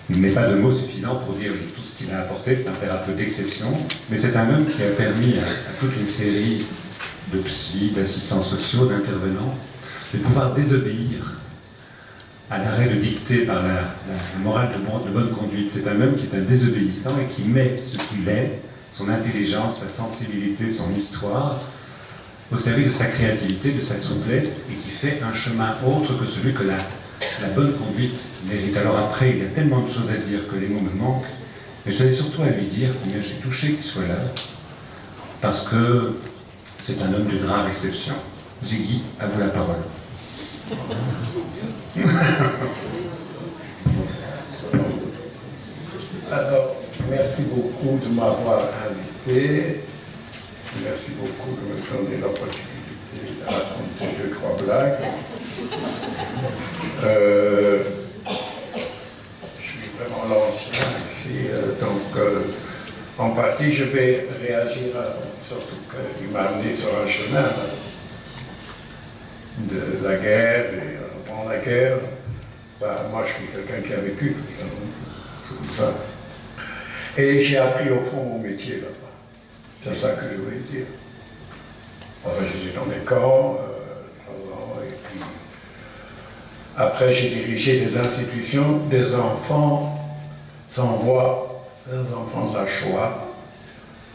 il n'est pas de mots suffisants pour dire tout ce qu'il a apporté. C'est un thérapeute d'exception, mais c'est un homme qui a permis à toute une série de psy, d'assistants sociaux, d'intervenants, de pouvoir désobéir à l'arrêt de dicté par la morale de bonne conduite. C'est un homme qui est un désobéissant et qui met ce qu'il est, son intelligence, sa sensibilité, son histoire, au service de sa créativité, de sa souplesse, et qui fait un chemin autre que celui que la bonne conduite mérite. Alors après, il y a tellement de choses à dire que les mots me manquent, mais je tenais surtout à lui dire combien je suis touché qu'il soit là, parce que c'est un homme de grave exception. Ziggy, à vous la parole. Alors, merci beaucoup de m'avoir invité. Merci beaucoup de me donner la possibilité de raconter 2-3 blagues. Je suis vraiment l'ancien ici, donc en partie je vais réagir, surtout qu'il m'a amené sur un chemin de la guerre, et pendant la guerre, moi je suis quelqu'un qui a vécu tout ça. Et j'ai appris au fond mon métier là-bas. C'est ça que je voulais dire. Enfin, je suis dans les camps, 3 ans, et puis après j'ai dirigé des institutions, des enfants sans voix, des enfants de la Shoah,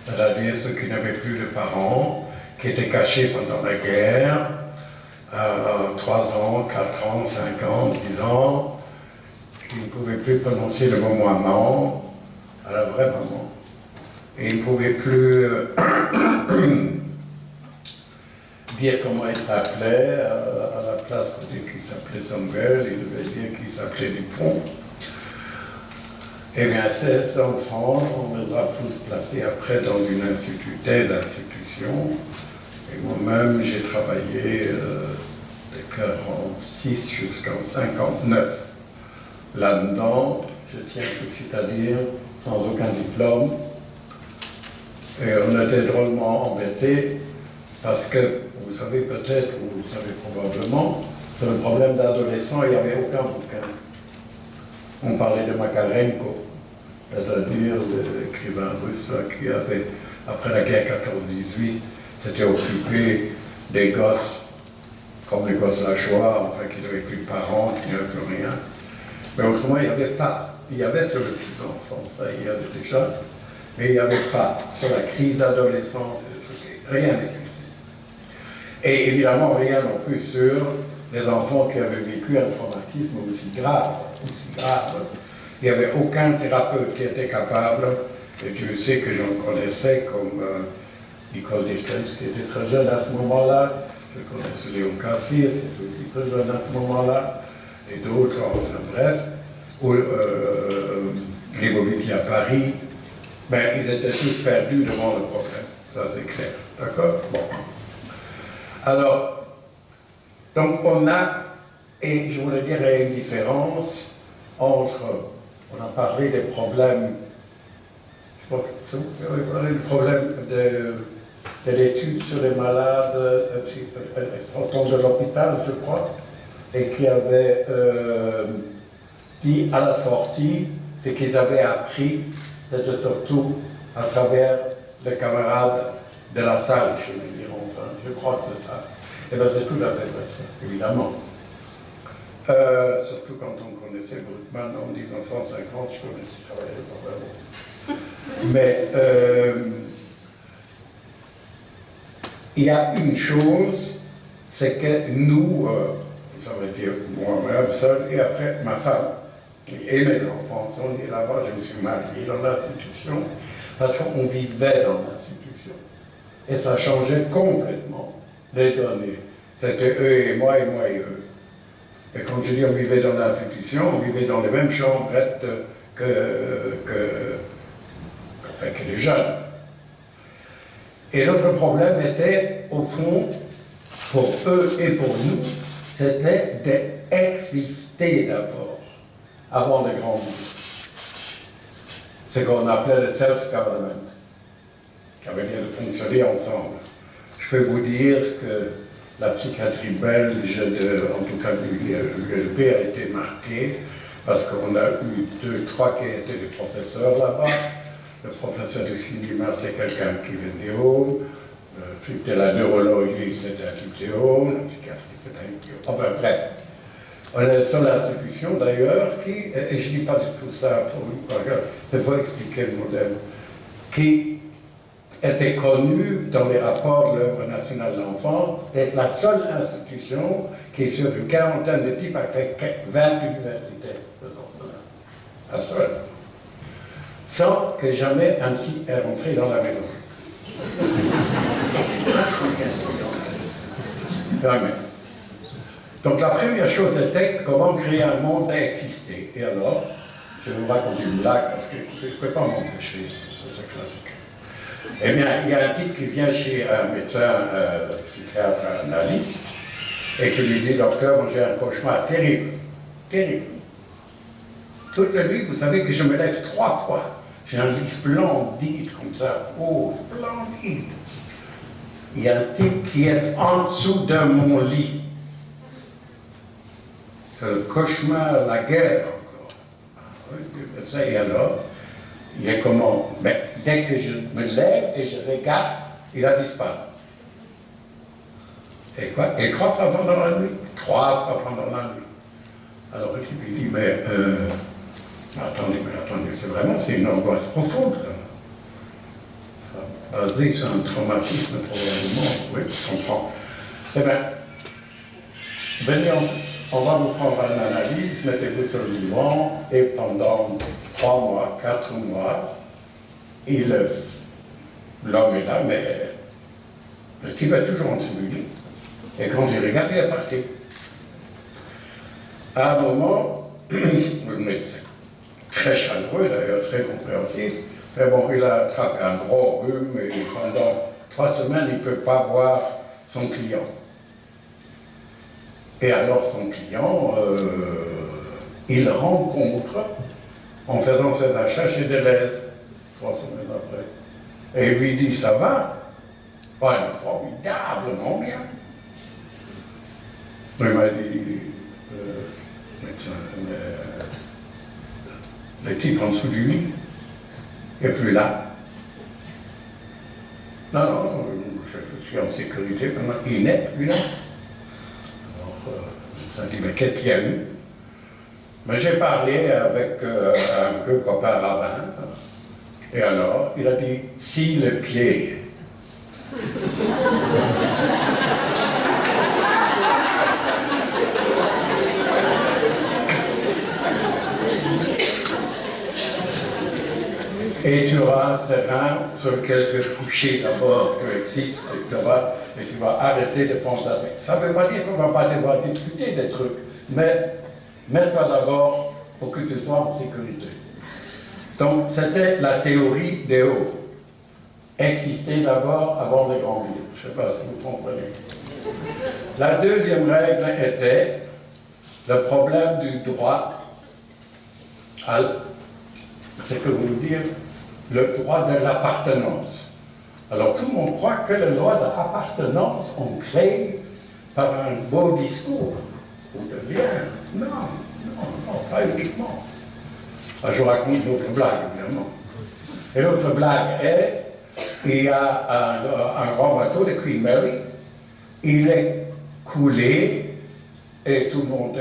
c'est-à-dire ceux qui n'avaient plus de parents, qui étaient cachés pendant la guerre, 3 ans, 4 ans, 5 ans, 10 ans, qui ne pouvaient plus prononcer le mot maman, à la vraie maman. Et il ne pouvait plus dire comment il s'appelait, à la place de dire qu'il s'appelait Samuel, il devait dire qu'il s'appelait Dupont. Eh bien, ces enfants, on les a tous placés après dans des institutions. Et moi-même, j'ai travaillé de 46 jusqu'en 59. Là-dedans, je tiens tout de suite à dire, sans aucun diplôme. Et on était drôlement embêtés parce que vous savez peut-être, ou vous savez probablement, sur le problème d'adolescents, il n'y avait aucun bouquin. On parlait de Makarenko, c'est-à-dire l'écrivain russe là, qui avait, après la guerre 14-18, s'était occupé des gosses, comme les gosses de la Shoah, enfin qui n'avaient plus de parents, qui n'avaient plus rien. Mais autrement, il n'y avait pas. Il y avait sur les petits enfants, ça il y avait déjà, mais il n'y avait pas sur la crise d'adolescence, rien n'existait. Et évidemment, rien non plus sur les enfants qui avaient vécu un traumatisme aussi grave, Il n'y avait aucun thérapeute qui était capable, et Dieu sait que j'en connaissais comme Nicole Deschens, qui était très jeune à ce moment-là, je connaissais Léon Cassir, qui était aussi très jeune à ce moment-là, et d'autres, enfin bref, ou Leibovitz à Paris, ben, ils étaient tous perdus devant le problème, ça c'est clair, d'accord? Bon. Alors, donc on a, et je voulais dire, une différence entre, on a parlé des problèmes, je crois que vous avez parlé du problème de l'étude sur les malades sortant de l'hôpital, je crois, et qui avait dit à la sortie, ce qu'ils avaient appris, c'était surtout à travers les camarades de la salle, je veux dire, enfin, je crois que c'est ça. Et bien c'est tout à fait vrai, ça, évidemment. Surtout quand on connaissait Bruckmann en 1950, je connaissais pas vraiment. Mais il y a une chose, c'est que nous, ça veut dire moi-même seul, et après ma femme, et mes enfants sont nés là-bas, je me suis marié dans l'institution, parce qu'on vivait dans l'institution. Et ça changeait complètement les données. C'était eux et moi et eux. Et comme je dis, on vivait dans l'institution, on vivait dans les mêmes chambrettes que les jeunes. Et notre problème était, au fond, pour eux et pour nous, c'était d'exister d'abord, avant de grandir. Ce qu'on appelait le self-government, ça veut dire de fonctionner ensemble. Je peux vous dire que la psychiatrie belge, en tout cas de l'ULB, a été marquée parce qu'on a eu 2, 3 qui étaient des professeurs là-bas. Le professeur de cinéma, c'est quelqu'un qui vient de Haut. Le truc de la neurologie, c'est un type de Haut. La psychiatrie, c'est un type de Haut. Enfin bref. On est la seule institution d'ailleurs qui, et je ne dis pas du tout ça pour lui, c'est pour expliquer le modèle, qui était connue dans les rapports de l'œuvre nationale de l'enfant, est la seule institution qui est sur une quarantaine de types avec 20 universités. La seule. Sans que jamais un psy est rentré dans la maison. Jamais. Donc la première chose était comment créer un monde à exister. Et alors, je vais vous raconter une blague parce que je ne peux pas m'empêcher, c'est classique. Eh bien, il y a un type qui vient chez un médecin, psychiatre, analyste, et qui lui dit, docteur, moi j'ai un cauchemar terrible, terrible. Toute la nuit, vous savez que je me lève 3 fois. J'ai un lit splendide comme ça, oh, splendide. Il y a un type qui est en dessous de mon lit. C'est le cauchemar, la guerre encore. Et alors, il est comment? Mais dès que je me lève et je regarde, il a disparu. Et quoi? Et 3 fois pendant la nuit. 3 fois pendant la nuit. Alors le type dit, mais attendez, c'est une angoisse profonde, ça. Basé sur un traumatisme probablement, oui, je comprends. Eh bien, venez, on va vous prendre une analyse, mettez-vous sur le divan, et pendant 3 mois, 4 mois, l'homme est là, mais le type est toujours en dessous du lit. Et quand il regarde, il est parti. À un moment, le médecin, très chaleureux d'ailleurs, très compréhensif, mais bon, il a attrapé un gros rhume et pendant 3 semaines, il ne peut pas voir son client. Et alors son client, il rencontre, en faisant ses achats chez Deleuze, 3 semaines après. Et il lui dit, ça va? Ouais, formidablement bien. Il m'a dit, médecin, le type en dessous du lit, il n'est plus là. Non, non, je suis en sécurité, il n'est plus là. Alors, le médecin dit, mais qu'est-ce qu'il y a eu? Mais j'ai parlé avec un peu copain rabbin, et alors, il a dit, si le pied. Et tu auras un terrain sur lequel tu es couché d'abord, tu existes, etc. Et tu vas arrêter de fantasmer. Ça ne veut pas dire qu'on ne va pas devoir discuter des trucs, mais mets-toi d'abord pour que tu sois en sécurité. Donc, c'était la théorie des hauts. Exister d'abord avant de grandir. Je ne sais pas si vous comprenez. La deuxième règle était le problème du droit à, c'est que vous dire, le droit de l'appartenance. Alors tout le monde croit que le droit de l'appartenance, on crée par un beau discours. On devient. Non, non, non, pas uniquement. Alors, je vous raconte une autre blague, évidemment. Et l'autre blague est, il y a un grand bateau de Queen Mary, il est coulé et tout le monde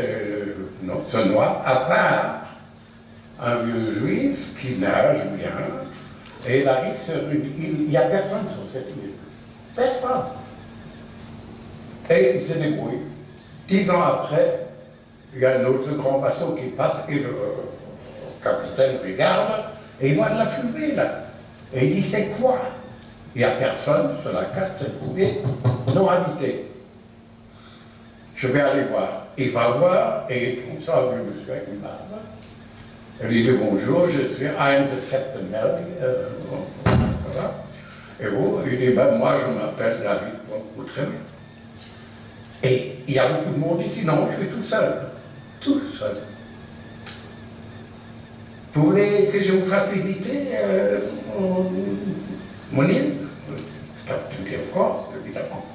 se noie, à part un vieux juif qui nage bien, et il arrive sur une île, il n'y a personne sur cette île. Personne. Et il se débrouille. 10 ans après, il y a un autre grand bateau qui passe, et le capitaine regarde, et il voit de la fumée là. Et il dit, c'est quoi? Il n'y a personne sur la carte, c'est prouvé, non habité. Je vais aller voir. Il va voir, et comme ça, un vieux monsieur avec une barbe. Elle lui dit bonjour, je suis Heinz Captain Melody, ça va? Et vous? Il dit, ben moi je m'appelle David, bon, très bien. Et il y a beaucoup de monde ici, non, je suis tout seul. Tout seul. Vous voulez que je vous fasse visiter mon île? Captain of course, évidemment.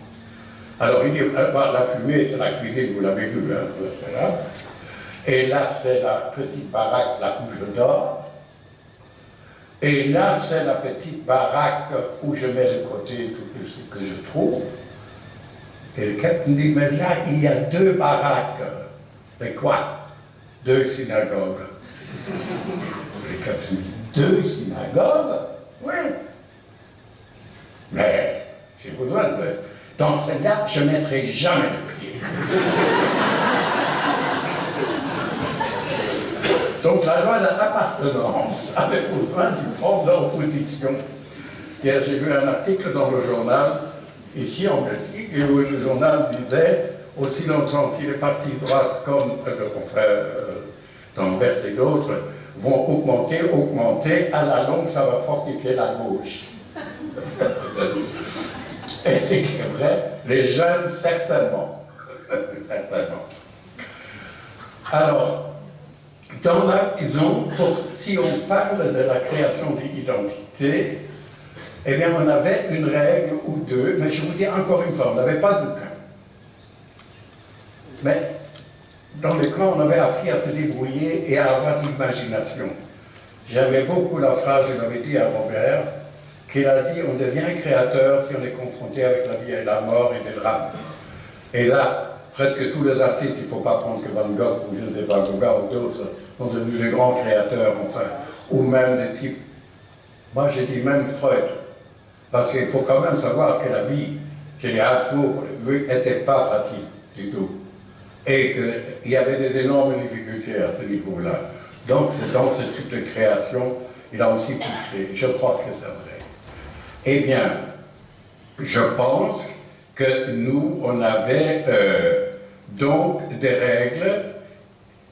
Alors il dit, la fumée c'est la cuisine, vous l'avez vu, hein, là. Et là, c'est la petite baraque là où je dors. Et là, c'est la petite baraque où je mets de côté tout ce que je trouve. Et le capitaine dit, mais là, il y a 2 baraques. C'est quoi? 2 synagogues. Le capitaine dit, 2 synagogues? Oui. Mais j'ai besoin de... Dans celle-là, je ne mettrai jamais le pied. Donc la loi de l'appartenance avait besoin d'une forme d'opposition. J'ai vu un article dans le journal, ici en Belgique, où le journal disait, aussi longtemps si les partis de droite comme d'Anvers et d'autres vont augmenter, à la longue ça va fortifier la gauche. Et c'est vrai, les jeunes certainement. Certainement. Alors, dans la maison, si on parle de la création d'identité, eh bien on avait une règle ou 2, mais je vous dis encore une fois, on n'avait pas de bouquin. Mais dans les camps, on avait appris à se débrouiller et à avoir de l'imagination. J'aimais beaucoup la phrase, je l'avais dit à Robert, qu'il a dit, on devient créateur si on est confronté avec la vie et la mort et les drames. Et là, presque tous les artistes, il ne faut pas prendre que Van Gogh ou je ne sais pas, Gauguin ou d'autres, sont devenus des grands créateurs, enfin, ou même des types. Moi, j'ai dit même Freud, parce qu'il faut quand même savoir que la vie chez les Habsbourg, lui, n'était pas facile du tout, et qu'il y avait des énormes difficultés à ce niveau-là. Donc, c'est dans ce type de création, il a aussi poussé. Je crois que c'est vrai. Eh bien, je pense que nous, on avait donc des règles,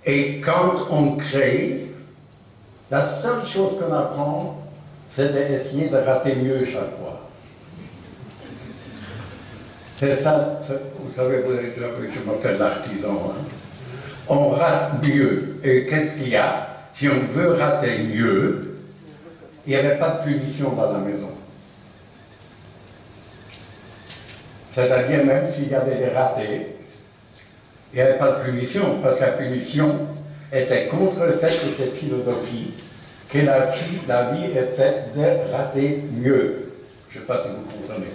et quand on crée, la seule chose qu'on apprend, c'est d'essayer de rater mieux chaque fois. C'est ça, vous savez, je m'appelle l'artisan, hein. On rate mieux. Et qu'est-ce qu'il y a? Si on veut rater mieux, il n'y avait pas de punition dans la maison. C'est-à-dire, même s'il y avait des ratés, Il n'y avait pas de punition, parce que la punition était contre le fait que cette philosophie, que la vie est faite de rater mieux. Je ne sais pas si vous comprenez.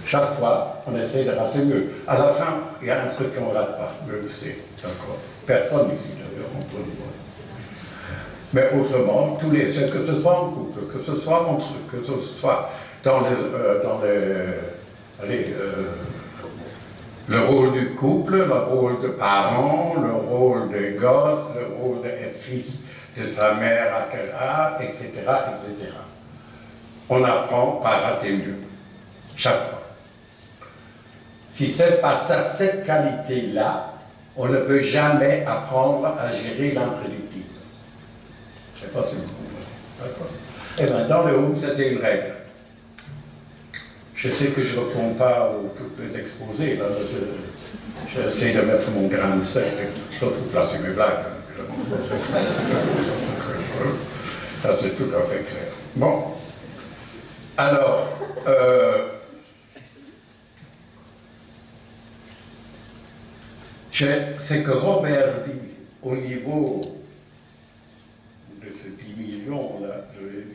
Chaque fois, on essaie de rater mieux. À la fin, il y a un truc qu'on ne rate pas, je le sais, d'accord. Personne ici, d'ailleurs, entre nous. Mais autrement, que ce soit en couple, que ce soit entre eux, que ce soit dans le rôle du couple, le rôle de parent, le rôle de gosse, le rôle d'être fils de sa mère à quel âge, etc., etc. On apprend par rater mieux, chaque fois. Si c'est pas ça, cette qualité-là, on ne peut jamais apprendre à gérer l'imprédictible. Je ne sais pas si vous comprenez. D'accord. Eh bien, dans le Hum, c'était une règle. Je sais que je ne réponds pas aux tous les exposés. J'essaie de mettre mon grain de sel, surtout placer mes blagues. Ça, c'est tout à fait clair. Bon. Alors, c'est que Robert dit, au niveau de ces 10 millions, là, je vais